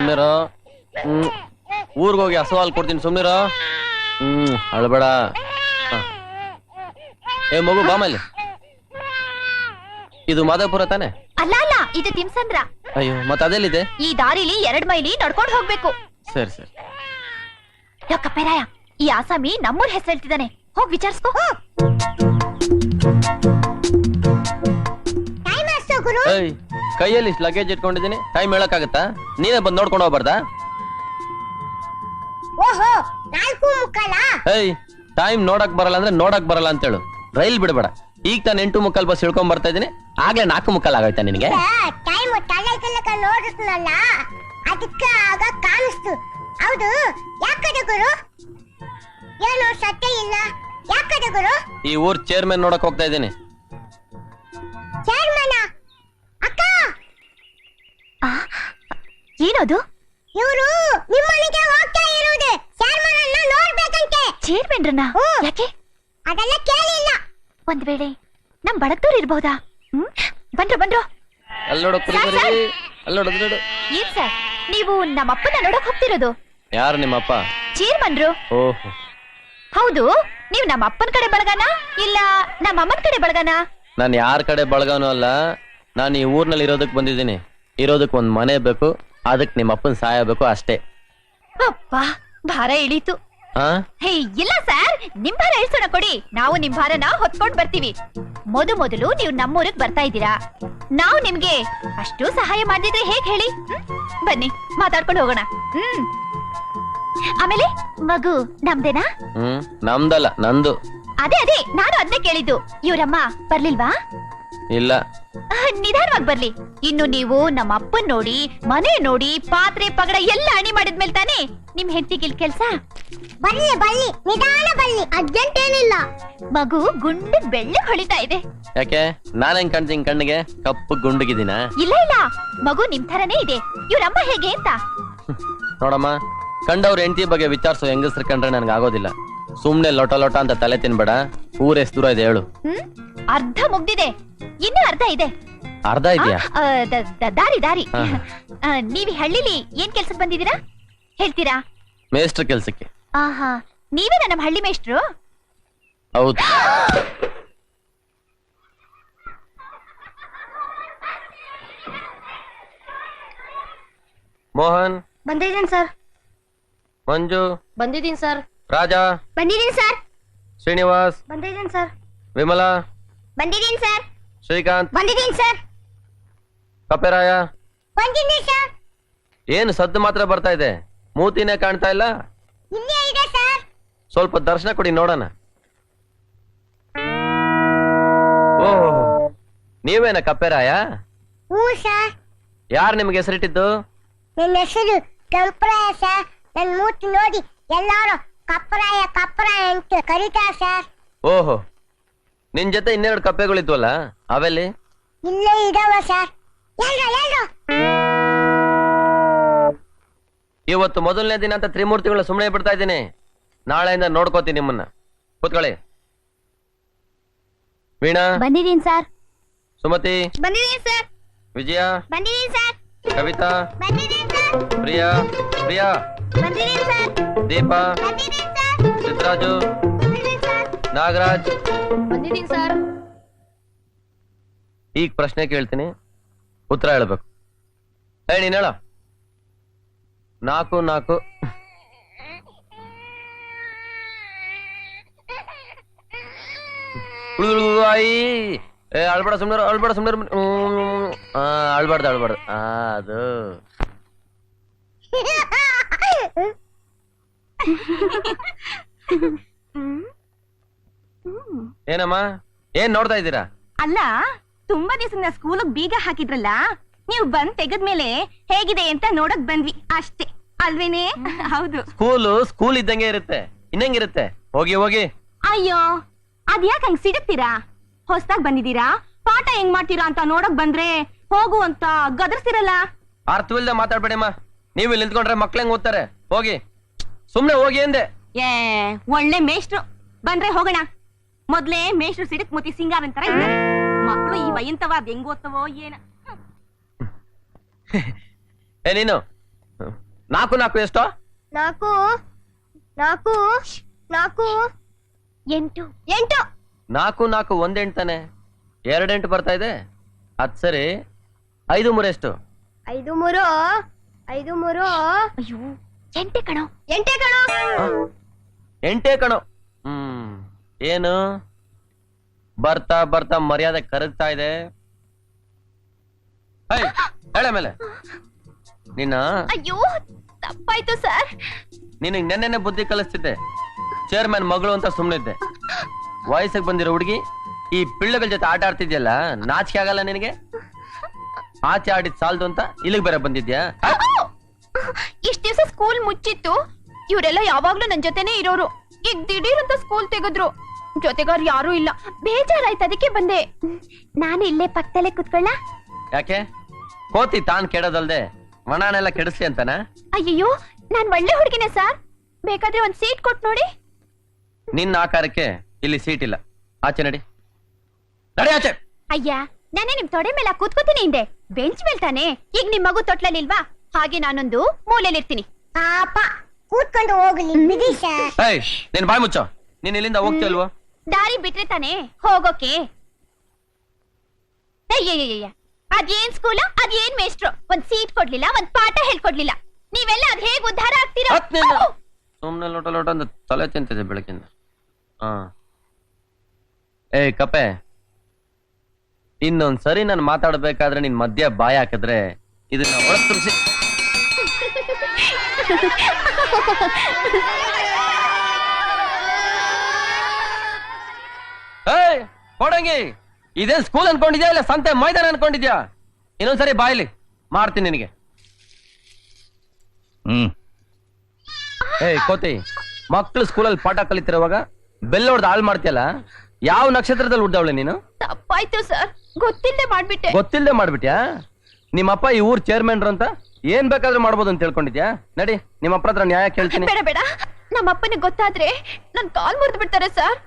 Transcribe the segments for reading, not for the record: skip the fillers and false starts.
ಸುಮ್ನಿರೋ. ಊರ್ಗ್ ಹೋಗಿ ಹಸು ಹಾಲು ಕೊಡ್ತೀನಿ ಸುಮ್ನಿರೋ. ಅಳ್ಬೇಡ. ಏ ಮಗು ಬಾಮಲ್ಲಿ. ಇದು ಮಾಧವಪುರ ತಾನೆ? ಅಲ್ಲ ಅಲ್ಲ, ಇದು ತಿಮ್ಸಂದ್ರ. ಅಯ್ಯೋ ಮತ್ತೆ ಅದೆಲ್ಲಿದೆ? ಈ ದಾರಿಲಿ 2 ಮೈಲಿ ನಡ್ಕೊಂಡು ಹೋಗ್ಬೇಕು. ಸರಿ ಸರಿ. ಕಪ್ಪೆರಾಯ, ಈ ಆಸಾಮಿ ನಮ್ಮೂರ್ ಹೆಸರು ಹೇಳ್ತಿದ್ದಾನೆ, ಹೋಗ್ ವಿಚಾರಿಸ್ಕೋ. ಕೈಯಲ್ಲಿ ಲಗೇಜ್ ಇಟ್ಕೊಂಡಿದ್ದೀನಿ, ಟೈಮ್ ಹೇಳಕ್ಕಾಗತ್ತಾ? ನೀನೇ ಬಂದ್ ನೋಡ್ಕೊಂಡು ಹೋಗ್ಬಾರ್ದಾ? ಟೈಮ್ ನೋಡಕ್ ಬರಲ್ಲ ಅಂದ್ರೆ ನೋಡಕ್ ಬರಲ್ಲ ಅಂತೇಳು. ರೈಲ್ ಬಿಡಬೇಡ. ಈಗ ತಾನು 8:45 ಬಸ್ ಇಳ್ಕೊಂಡ್ ಬರ್ತಾ ಇದೀನಿ, ಆಗ್ಲೇ 4:45 ಆಗೋಯ್ತಾ ನಿನಗೆ? ಈ ಊರ್ ಚೇರ್ಮನ್ ನೋಡಕ್ ಹೋಗ್ತಾ ಇದ್ದೀನಿ. ಏನದು? ಇವರು ನಿಮ್ಮನೆಗೆ ಹೋಗ್ತಾ ಇರೋದು ಚೇರ್ಮನ್ ಅನ್ನ ನೋಡ್ಬೇಕಂತೆ. ಚೇರ್ಮನ್ರನ್ನ ಯಾಕೆ? ಅದೆಲ್ಲ ಕೇಳಿಲ್ಲ. ಒಂದ್ ವೇಳೆ ನಮ್ ಬಡಕ್ತೂರ್ ಇರ್ಬಹುದಾ? ಬಂದ್ರು. ಅಲ್ಲೋಡು ಏನ್ ಸರ್, ನೀವು ನಮ್ಮಪ್ಪನ ನೋಡಕ್ ಹೋಗ್ತಿರೋದು? ಯಾರು ನಿಮ್ಮಪ್ಪ? ಚೇರ್ಮನ್ರು. ಓಹೋ, ಹೌದು. ನೀವ್ ನಮ್ಮ ಅಪ್ಪನ ಕಡೆ ಬಳಗನ ಇಲ್ಲ ನಮ್ಮ ಅಮ್ಮನ ಕಡೆ ಬಳಗನ? ನಾನು ಯಾರ ಕಡೆ ಬಳಗನೂ ಅಲ್ಲ. ನಾನು ಈ ಊರ್ನಲ್ಲಿ ಇರೋದಕ್ ಬಂದಿದ್ದೀನಿ. ಇರೋದಕ್ ಒಂದ್ ಮನೆ ಬೇಕು, ಅದಕ್ ನಿಮ್ಮ ಅಪ್ಪನ ಸಹಾಯ ಬೇಕು ಅಷ್ಟೇ. ಅಪ್ಪ, ಭಾರ ಇಳೀತು. ಹೇ ಇಲ್ಲ ಸರ್, ನಿಮ್ ಭಾರ ಇಳಿಸೋಣ ಕೊಡಿ, ನಾವು ನಿಮ್ ಭಾರನ ಹೊತ್ಕೊಂಡ್ ಬರ್ತೀವಿ. ಮೊದಲು ನೀವು ನಮ್ಮೂರಿಗೆ ಬರ್ತಾ ಇದ್ದೀರಾ, ನಾವು ನಿಮ್ಗೆ ಅಷ್ಟು ಸಹಾಯ ಮಾಡಿದ್ರೆ ಹೇಗ್ ಹೇಳಿ? ಬನ್ನಿ ಮಾತಾಡ್ಕೊಂಡು ಹೋಗೋಣ. ಆಮೇಲೆ ಮಗು ನಮ್ದೇನಾ? ನಮ್ದಲ್ಲ, ನಂದು. ಅದೇ ನಾನು ಅದನ್ನೇ ಕೇಳಿದ್ದು. ಇವ್ರಮ್ಮ ಬರ್ಲಿಲ್ವಾ? ಇಲ್ಲ. ನಿಧಾನವಾಗಿ ಬರ್ಲಿ. ಇನ್ನು ನೀವು ನಮ್ಮ ಅಪ್ಪನ್ ನೋಡಿ, ಮನೆ ನೋಡಿ, ಪಾತ್ರೆ ಪಗಡ ಎಲ್ಲ ಅಣಿ ಮಾಡಿದ್ಮೇಲೆ ತಾನೇ ನಿಮ್ ಹೆಂಡತಿಗಿಲ್ ಕೆಲ್ಸ. ಬರ್ಲಿ ನಿಧಾನ ಬರ್ಲಿ, ಅರ್ಜೆಂಟ್ ಏನಿಲ್ಲ. ಮಗು ಗುಂಡು ಬೆಳ್ಳಿ ಹೊಳಿತಾ ಇದೆ. ಯಾಕೆ? ನಾನೇನ್ ಕಾಣ್ತೀನಿ ಕಣ್ಣಿಗೆ? ಕಪ್ಪು ಗುಂಡುಗಿದ್ದೀನ? ಇಲ್ಲ, ಮಗು ನಿಮ್ ಥರನೇ ಇದೆ. ಇವ್ರಮ್ಮ ಹೇಗೆ ಅಂತ ನೋಡಮ್ಮ, ಕಂಡವ್ರ ಹೆಂಡತಿ ಬಗ್ಗೆ ವಿಚಾರಿಸೋ ಹೆಂಗಸ್ರು ಕಂಡ್ರೆ ನನ್ಗೆ ಆಗೋದಿಲ್ಲ. ಸುಮ್ನೆ ಲೊಟ ಅಂತ ತಲೆ ತಿನ್ಬೇಡ. ಊರ್ ಎಷ್ಟು ದೂರ ಇದೆ ಹೇಳು? ಅರ್ಧ ಮುಗ್ದಿದೆ, ಇನ್ನು ಅರ್ಧ ಇದೆ. ಅರ್ಧ ಇದೆಯಾ? ದಾರಿ. ನೀವ್ ಹಳ್ಳಿಲಿ ಏನ್ ಕೆಲ್ಸಕ್ಕೆ ಬಂದಿದ್ದೀರಾ ಹೇಳ್ತೀರಾ? ಮೇಸ್ಟ್ರ ಕೆಲ್ಸಕ್ಕೆ. ಆಹಾ, ನೀವೇನಾ ನಮ್ಮ ಹಳ್ಳಿ ಮೇಷ್ಟ್ರು? ಹೌದು. ಮೋಹನ್ ಬಂದಿದ್ದೀನಿ ಸರ್. ಮಂಜು ಬಂದಿದ್ದೀನಿ ಸರ್. ರಾಜಾ ಬಂದಿದ್ದೀನಿ ಸರ್. ಶ್ರೀನಿವಾಸ್ ಬಂದಿದ್ದೀನಿ ಸರ್. ವಿಮಲಾ ಬಂದಿದ್ದೀನಿ ಸರ್. ಶ್ರೀಕಾಂತ್ ಬಂದಿದ್ದೀನಿ ಸರ್. ಕಪ್ಪೆರಾಯ ಬಂದಿದ್ದೀನಿ ಸರ್. ಏನು ಸದ್ದು ಮಾತ್ರ ಬರ್ತಾ ಇದೆ, ಮೂತಿನೇ ಕಾಣ್ತಾ ಇಲ್ಲ? ಇಲ್ಲೇ ಇದೆ ಸರ್. ಸ್ವಲ್ಪ ದರ್ಶನ ಕೊಡಿ ನೋಡೋಣ. ಓಹೋ, ನೀವೇನ ಕಪ್ಪೆರಾಯ? ಹ್ಞೂ ಸರ್. ಯಾರು ನಿಮ್ಗೆ ಹೆಸರಿಟ್ಟಿದ್ದು? ನನ್ನ ಹೆಸರು ಕಂಪ್ರಾಯ ಸರ್. ನನ್ನ ಮೂತಿ ನೋಡಿ ಎಲ್ಲಾರು ಕಪ್ಪರಾಯ ಅಂತ ಕರೀತಾರೆ ಸರ್. ಓಹೋ, ನಿನ್ ಜೊತೆ ಇನ್ನೆರಡು ಕಪ್ಪೆಗಳಿದ್ವಲ್ಲ, ಅವೆಲ್ಲಿ? ಇಲ್ಲೇ ಇದಾವ ಸರ್. ಇವತ್ತು ಮೊದಲನೇ ದಿನ ಅಂತ ತ್ರಿಮೂರ್ತಿಗಳ ಸುಮ್ಮನೆ ಬಿಡ್ತಾ ಇದ್ದೀನಿ. ನಾಳೆಯಿಂದ ನೋಡ್ಕೋತೀನಿ ನಿಮ್ಮನ್ನ. ಕೂತ್ಕೊಳ್ಳಿ. ವೀಣಾ ಬಂದಿದ್ದೀನಿ ಸರ್. ಸುಮತಿ ಬಂದಿದ್ದೀನಿ ಸರ್. ವಿಜಯ ಬಂದಿದ್ದೀನಿ ಸರ್. ಕವಿತಾ ಬಂದಿದ್ದೀನಿ ಸರ್. ಪ್ರಿಯಾ ಬಂದಿದ್ದೀನಿ ಸರ್. ದೀಪಾ ಬಂದಿದ್ದೀನಿ ಸರ್. ಸಿದ್ದರಾಜು ಬಂದಿದ್ದೀನಿ ಸರ್. ನಾಗರಾಜ್ ಬಂದಿದ್ದೀನಿ ಸರ್. ಈಗ ಪ್ರಶ್ನೆ ಕೇಳ್ತೀನಿ, ಉತ್ತರ ಹೇಳ್ಬೇಕು. ನೀನ್ ಹೇಳ. 4 ಅಳ್ಬೇಡ ಸುಮ್ನೆ ಅಳ್ಬಾರ್ದು. ಅದು ಏನಮ್ಮ, ಏನ್ ನೋಡ್ತಾ ಇದ್ದೀರಾ? ಅಲ್ಲ, ತುಂಬಾ ದಿವಸ ಸ್ಕೂಲ್ ಬೀಗ ಹಾಕಿದ್ರಲ್ಲ, ನೀವು ಬಂದ್ ತೆಗದ್ಮೇಲೆ ಹೇಗಿದೆ ಅಂತ ನೋಡಕ್ ಬಂದ್ವಿ ಅಷ್ಟೇ ಅಲ್ವೇನೆ? ಹೌದು. ಸ್ಕೂಲ್ ಇದ್ದಂಗೆ ಇರುತ್ತೆ, ಇನ್ನಂಗಿರುತ್ತೆ. ಹೋಗಿ. ಅಯ್ಯೋ, ಅದ್ಯಾಕ್ ಹಂಗ್ ಸಿಡುತ್ತೀರಾ? ಹೊಸ್ದಾಗ್ ಬಂದಿದ್ದೀರಾ, ಪಾಠ ಹೆಂಗ್ ಮಾಡ್ತೀರಾ ಅಂತ ನೋಡಕ್ ಬಂದ್ರೆ ಹೋಗು ಅಂತ ಗದರ್ಸ್ತಿರಲ್ಲ. ಅರ್ಥವಿಲ್ದ ಮಾತಾಡ್ಬೇಡಮ್ಮ. ನೀವು ಇಲ್ಲಿ ನಿಂತ್ಕೊಂಡ್ರೆ ಮಕ್ಳು ಹೆಂಗ್ ಓದ್ತಾರೆ? ಹೋಗಿ, ಸುಮ್ನೆ ಹೋಗಿ ಅಂದೆ. ಒಳ್ಳೆ ಮೇಷ್ಟ್ರು. ಬಂದ್ರೆ ಹೋಗೋಣ. ಮೊದ್ಲೇ ಮೇಷ್ಟ್ರು ಸಿಡಕ್ ಮುತಿ ಸಿಂಗಾರ ಅಂತಾರ ಇದ್ದಾರೆ. ಮಕ್ಳು ಈ ವಯಂತವ ಅದ್ ಹೆಂಗ್ ಓದ್ತವೋ ಏನ. ನೀನು ನಾಲ್ಕು ನಾಲ್ಕು ಎಷ್ಟೋ? 4 4 4 8 8 ನಾಲ್ಕು ನಾಲ್ಕು ಒಂದೆಂಟು ತಾನೆ, 2 ಎಂಟು ಬರ್ತಾ ಇದೆ. ಅದ್ ಸರಿ, 5 3 ಎಷ್ಟು? 5 3 5 3 ಅಯ್ಯೋ ಎಂಟೆ ಕಣೋ. 8 ಕಣೋ. ಎಂಟೇ ಕಣೋ. ಏನು ಬರ್ತಾ ಬರ್ತಾ ಮರ್ಯಾದೆ ಕರಗ್ತಾ ಇದೆ. ಹೇಳ ಮೇಲೆ ನಿನ್ನ ಅಯ್ಯೋ ತಪ್ಪಾಯ್ತು ಸರ್. ನಿನಗ್ ನೆನ್ನೆನೆ ಬುದ್ಧಿ ಕಲಿಸ್ತಿದ್ದೆ. ಚೇರ್ಮನ್ ಮಗಳು ಅಂತ ಸುಮ್ನಿದ್ದೆ. ವಯಸ್ಸಿಗೆ ಬಂದಿರೋ ಹುಡುಗಿ ಈ ಪಿಳ್ಳಗಳ ಜೊತೆ ಆಟ ಆಡ್ತಿದ್ಯಲ್ಲ, ನಾಚಿಕೆ ಆಗಲ್ಲ ನಿನಗೆ? ಆಚೆ ಆಡಿದ್ ಸಾಲ್ದು ಅಂತ ಇಲ್ಲಿಗೆ ಬೇರೆ ಬಂದಿದ್ಯಾ? ಇಷ್ಟ ದಿವಸ ಸ್ಕೂಲ್ ಮುಚ್ಚಿತ್ತು. ಇವರೆಲ್ಲ ಯಾವಾಗ್ಲೂ ನನ್ ಜೊತೆನೆ ಇರೋರು. ಈಗ ದಿಢೀರ್ ಅಂತ ಸ್ಕೂಲ್ ತೆಗೆದ್ರು. ಜೊತೆಗಾರ್ ಯಾರು ಇಲ್ಲ. ಬೇಜಾರಾಯ್ತು, ಅದಕ್ಕೆ ಬಂದೆ. ನಾನು ಇಲ್ಲೇ ಪಕ್ಕದಲ್ಲೇ ಕುತ್ಕೊಳ್ಳ? ಯಾಕೆ? ಕೋತಿ ತಾನ್ ಕೆಡೋದಲ್ದೆ ಮಣನೆಲ್ಲ ಕೆಡಿಸ್ಲಿ ಅಂತಾನ? ಅಯ್ಯಯ್ಯೋ ನಾನ್ ಒಳ್ಳೆ ಹುಡುಗಿನೇ ಸರ್. ಬೇಕಾದ್ರೆ ಒಂದ್ ಸೀಟ್ ಕೊಟ್ ನೋಡಿ. ನಿನ್ನ ಆಕಾರಕ್ಕೆ ಇಲ್ಲಿ ಸೀಟ್ ಇಲ್ಲ. ಆಚೆ ನಡಿ, ನಡಿ ಆಚೆ. ಅಯ್ಯ ನಾನೇ ನಿಮ್ ತೊಡೆ ಮೇಲೆ ಕೂತ್ಕೋತೀನಿ ಹಿಂದೆ. ಬೆಂಚ್ ಮೇಲ್ ತಾನೆ. ಈಗ ನಿಮ್ ಮಗು ತೊಟ್ಲಲ್ಲಿಲ್ವಾ? ಹಾಗೆ ನಾನೊಂದು ಮೂಲೆಯಲ್ಲಿರ್ತೀನಿ. ಪಾಪ ಕೂತ್ಕೊಂಡು ಹೋಗ್ಲಿ ಬಿಡಿ ಸರ್. ನೀನ್ ಬಾಯ್ ಮುಚ್ಚೋ. ನೀನ್ ಇಲ್ಲಿಂದ ಹೋಗ್ತಿಲ್ವೋ? ದಾರಿ ಬಿಟ್ರೆ ತಾನೆ ಹೋಗೋಕೆ. ಅಯ್ಯಯ್ಯಯ್ಯ ಅದೇನ್ ಸ್ಕೂಲ, ಅದೇನ್ ಮೇಸ್ಟ್ರು. ಒಂದ್ ಸೀಟ್ ಕೊಡ್ಲಿಲ್ಲ, ಒಂದ್ ಪಾಠ ಹೇಳ್ಕೊಡ್ಲಿಲ್ಲ. ನೀವೆಲ್ಲ ಅದ್ ಹೇಗ್ ಉದ್ಧಾರ ಆಗ್ತೀರಾ? ಸುಮ್ನೆ ಲೋಟ ಲೋಟ ಅಂತ ತಲೆ ತಿಂತಿದೆ ಬೆಳಕಿಂದ. ಕಪ್ಪೆ, ಇನ್ನೊಂದ್ ಸರಿ ನಾನು ಮಾತಾಡ್ಬೇಕಾದ್ರೆ ನಿನ್ ಮಧ್ಯ ಬಾಯ್ ಹಾಕಿದ್ರೆ ಇದನ್ನ ಒಳಗ್ ತುರ್ಸಿ. ಕೊಡಂಗಿ, ಇದೇನ್ ಸ್ಕೂಲ್ ಅನ್ಕೊಂಡಿದ್ಯಾ ಇಲ್ಲ ಸಂತೆ ಮೈದಾನ ಅನ್ಕೊಂಡಿದ್ಯಾ? ಇನ್ನೊಂದ್ಸರಿ ಬಾಯ್ಲಿ ಮಾಡ್ತೀನಿ ನಿನಗೆ. ಕೋತಿ, ಮಕ್ಳು ಸ್ಕೂಲಲ್ಲಿ ಪಾಠ ಕಲಿತಿರುವಾಗ ಬೆಲ್ಲ ಹೊಡೆದು ಹಾಳು ಮಾಡ್ತೀಯಲ್ಲ, ಯಾವ ನಕ್ಷತ್ರದಲ್ಲಿ ಹುಡ್ದವಳೆ ನೀನು? ತಪ್ಪಾಯ್ತು ಸರ್, ಗೊತ್ತಿಲ್ಲದೆ ಮಾಡ್ಬಿಟ್ಟೆ. ಗೊತ್ತಿಲ್ಲದೆ ಮಾಡ್ಬಿಟ್ಯಾ? ನಿಮ್ಮಪ್ಪ ಈ ಊರ್ ಚೇರ್ಮನ್ರು ಅಂತ ಏನ್ ಬೇಕಾದ್ರೂ ಮಾಡ್ಬೋದು ಅಂತ ತಿಳ್ಕೊಂಡಿದ್ಯಾ? ನಡಿ, ನಿಮ್ಮಪ್ಪ ಹತ್ರ ನ್ಯಾಯ ಕೇಳ್ತೀನಿ. ಬೇಡ ಬೇಡ, ನಮ್ಮಪ್ಪನಿಗೆ ಗೊತ್ತಾದ್ರೆ ನನ್ ಕಾಲ್ ಮುರಿದು ಬಿಡ್ತಾರೆ ಸರ್.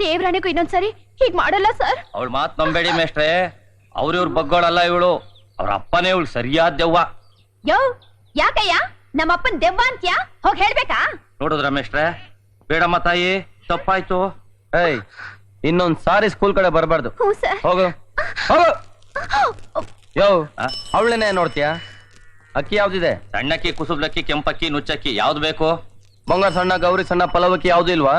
ದೇವ್ರಾಣಿಗೂ ಇನ್ನೊಂದ್ಸರಿ ಹೀಗ್ ಮಾಡಲ್ಲ ಸರ್. ಅವಳ ಮಾತ್ ನಂಬೇಡಿ ಮೇಷ್ಟ್ರೆ. ಅವ್ರಿವ್ರ ಬಗ್ಗೋಳಲ್ಲ ಇವಳು. ಅವ್ರ ಅಪ್ಪನೇ ಇವಳು ಸರಿಯಾದ ದೆವ್ವ. ಯೋ ಯಾಕಯ್ಯ ನಮ್ಮಪ್ಪನ್ ದೆವ್ವ ಅಂತ್ಯಾ? ಹೋಗ್ ಹೇಳ್ಬೇಕಾ? ನೋಡುದ್ರ ಮೇಷ್ಟ್ರೆ, ಬೇಡಮ್ಮ ತಾಯಿ, ತಪ್ಪಾಯ್ತು. ಇನ್ನೊಂದ್ ಸಾರಿ ಸ್ಕೂಲ್ ಕಡೆ ಬರಬಾರ್ದು. ಹ್ಞೂ ಸರ್. ಹೋಗು ಹೋಗು. ಯೋ ಅವಳನ್ನೇ ನೋಡ್ತೀಯಾ? ಅಕ್ಕಿ ಯಾವ್ದಿದೆ? ಸಣ್ಣಕ್ಕಿ, ಕುಸುಬ್ಲಕ್ಕಿ, ಕೆಂಪಕ್ಕಿ, ನುಚ್ಚಕ್ಕಿ, ಯಾವ್ದು ಬೇಕು? ಬಂಗಾರ ಸಣ್ಣ, ಗೌರಿ ಸಣ್ಣ, ಪಲವಕ್ಕಿ ಯಾವ್ದು ಇಲ್ವಾ?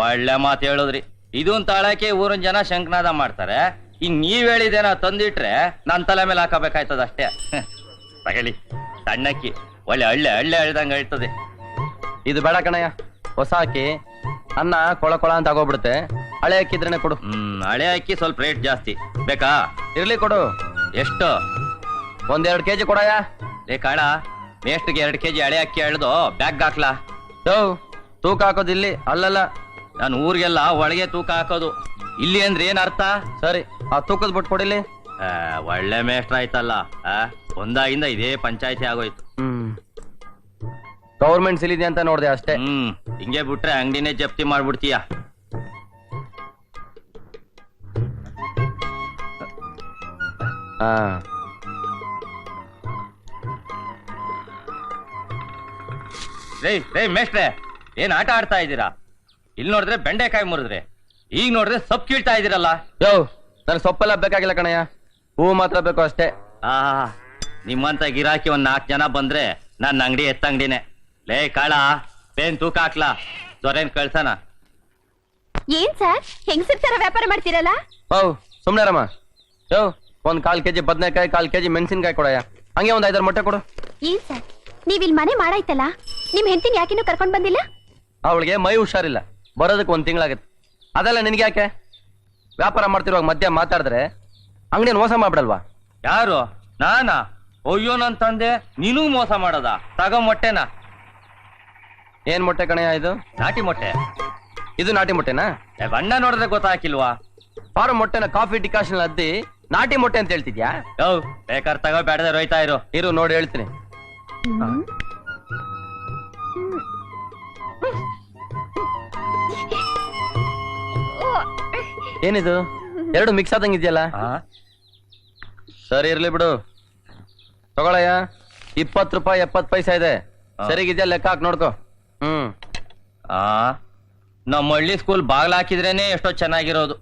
ಒಳ್ಳೆ ಮಾತು ಹೇಳಿದ್ರಿ. ಇದನ್ ತಾಳಕ್ಕೆ ಊರಿನ ಜನ ಶಂಕನಾದ ಮಾಡ್ತಾರೆ. ಈಗ ನೀವ್ ಹೇಳಿದೇನ ತಂದಿಟ್ರೆ ನನ್ ತಲೆ ಮೇಲೆ ಹಾಕಬೇಕಾಯ್ತದ ಅಷ್ಟೇ. ತಗಲಿ ಸಣ್ಣಕ್ಕಿ, ಒಳ್ಳೆ ಹಳ್ಳೆ ಹಳ್ಳೆ ಹೇಳ್ದಂಗ ಹೇಳ್ತದೆ. ಇದು ಬೇಡ ಕಣಯ್ಯ, ಹೊಸ ಅಕ್ಕಿ. ಅನ್ನ ಕೊಳ ಕೊಳ ಅಂತ ಆಗೋಗ್ಬಿಡುತ್ತೆ. ಹಳೆ ಅಕ್ಕಿದ್ರೇನೆ ಕೊಡು. ಹಳೆ ಅಕ್ಕಿ ಸ್ವಲ್ಪ ರೇಟ್ ಜಾಸ್ತಿ. ಬೇಕಾ? ಇರ್ಲಿ ಕೊಡು. ಎಷ್ಟು? 1-2 ಕೆಜಿ ಕೊಡಯ್ಯ. ಕಾಳ, ಮೇಷ್ಟ್ರಿಗೆ 2 ಕೆಜಿ ಹಳೆ ಅಕ್ಕಿ ಎಳ್ದು ಬ್ಯಾಗ್ ಹಾಕ್ಲಾ? ತೂಕ ಹಾಕೋದು ಇಲ್ಲಿ ಅಲ್ಲಲ್ಲ, ನಾನು ಊರಿಗೆಲ್ಲ ಒಳಗೆ ತೂಕ ಹಾಕೋದು. ಇಲ್ಲಿ ಅಂದ್ರೆ ಏನ್ ಅರ್ಥ? ಸರಿ, ಆ ತೂಕದ ಬಿಟ್ಟು ಕೊಡಿಲಿ. ಒಳ್ಳೆ ಮೇಷ್ಟ್ರ ಆಯ್ತಲ್ಲ. ಒಂದಾಗಿಂದ ಇದೇ ಪಂಚಾಯತಿ ಆಗೋಯ್ತು. ಗೌರ್ಮೆಂಟ್ ಸಿಲಿದೆ ಅಂತ ನೋಡ್ದೆ ಅಷ್ಟೇ. ಹಿಂಗೆ ಬಿಟ್ರೆ ಅಂಗಡಿನೇ ಜಪ್ತಿ ಮಾಡ್ಬಿಡ್ತೀಯ. ರೇ ಮೇಷ್ಟ್ರೆ, ಏನ್ ಆಟ ಆಡ್ತಾ ಇದ್ದೀರಾ? ಇಲ್ಲಿ ನೋಡಿದ್ರೆ ಬೆಂಡೆಕಾಯಿ ಮುರಿದ್ರೆ, ಈಗ ನೋಡಿದ್ರೆ ಸೊಪ್ಪು ಕೀಳ್ತಾ ಇದೀರಲ್ಲ. ನನ್ ಸೊಪ್ಪೆಲ್ಲ ಬೇಕಾಗಿಲ್ಲ ಕಣಯ್ಯ, ಹೂ ಮಾತ್ರ ಬೇಕು ಅಷ್ಟೇ. ನಿಮ್ಮಂತ ಗಿರಾಕಿ 4 ಜನ ಬಂದ್ರೆ ನನ್ನ ಅಂಗಡಿ ಎತ್ತಂಗಡಿನೇ. ಲೇ ಕಾಳ, ಬೇನ್ ತೂಕ ಹಾಕ್ಲಾ? ದೊರೆನ್ ಕಳ್ಸನ. ಏನ್ ಸರ್ ಹೆಂಗಸರ್ ತರ ವ್ಯಾಪಾರ ಮಾಡ್ತೀರಲ್ಲ? ಸುಮ್ನೆ ರಮ್ಮ. 1 1/4 ಕೆಜಿ ಬದನೆಕಾಯಿ, 1/4 ಕೆಜಿ ಮೆಣಸಿನ್ಕಾಯಿ ಕೊಡಯ್ಯ. ಹಂಗೆ 1 5 ಮೊಟ್ಟೆ ಕೊಡು. ಏನ್ ಸರ್ ನೀವ್ ಇಲ್ಲಿ ಮನೆ ಮಾಡಾಯ್ತಲ್ಲ, ನಿಮ್ ಹೆಂಡತಿನ ಯಾಕಿನ್ನೂ ಕರ್ಕೊಂಡ್ ಬಂದಿಲ್ಲ? ಅವಳಿಗೆ ಮೈ ಹುಷಾರಿಲ್ಲ, ಬರೋದಕ್ಕೆ 1 ತಿಂಗಳಾಗತ್ತೆ. ಅದೆಲ್ಲ ನಿನ್ಗೆ ಯಾಕೆ? ವ್ಯಾಪಾರ ಮಾಡ್ತಿರುವಾಗ ಮಧ್ಯ ಮಾತಾಡಿದ್ರೆ ಅಂಗಡಿಯನ್ನು ಮೋಸ ಮಾಡ್ಬಿಡಲ್ವಾ? ಯಾರು? ನಾನಾ? ಅಯ್ಯೋ ನನ್ ತಂದೆ, ನೀನೂ ಮೋಸ ಮಾಡೋದ? ತಗೋ ಮೊಟ್ಟೆನಾ. ಏನ್ ಮೊಟ್ಟೆ ಕಣಯ್ಯ ಇದು? ನಾಟಿ ಮೊಟ್ಟೆ. ಇದು ನಾಟಿ ಮೊಟ್ಟೆನಾ? ಬಣ್ಣ ನೋಡಿದ್ರೆ ಗೊತ್ತಾಕಿಲ್ವಾ? ಫಾರಂ ಮೊಟ್ಟೆನ ಕಾಫಿ ಡಿಕಾಷನ್ ಅದ್ದಿ ನಾಟಿ ಮೊಟ್ಟೆ ಅಂತ ಹೇಳ್ತಿದ್ಯಾ? ಬೇಕಾದ್ರೆ ತಗೋ, ಬೇಡದೆ ರೋಯ್ತಾ ಇರು ನೋಡಿ ಹೇಳ್ತೀನಿ. ಏನಿದು 2 ಮಿಕ್ಸ್ ಆದಂಗಿದ್ಯಲ್ಲ? ಸರಿ ಇರ್ಲಿ ಬಿಡು. ತಗೊಳಯ್ಯ, 20 ರೂಪಾಯಿ 70 ಪೈಸೆ ಇದೆ. ಸರಿಗಿದ್ಯಾ ಲೆಕ್ಕ ಹಾಕ್ ನೋಡ್ಕೋ. ಆ ನಮ್ಮ ಹಳ್ಳಿ ಸ್ಕೂಲ್ ಬಾಗ್ಲ ಹಾಕಿದ್ರೇನೆ ಎಷ್ಟೋ ಚೆನ್ನಾಗಿರೋದು.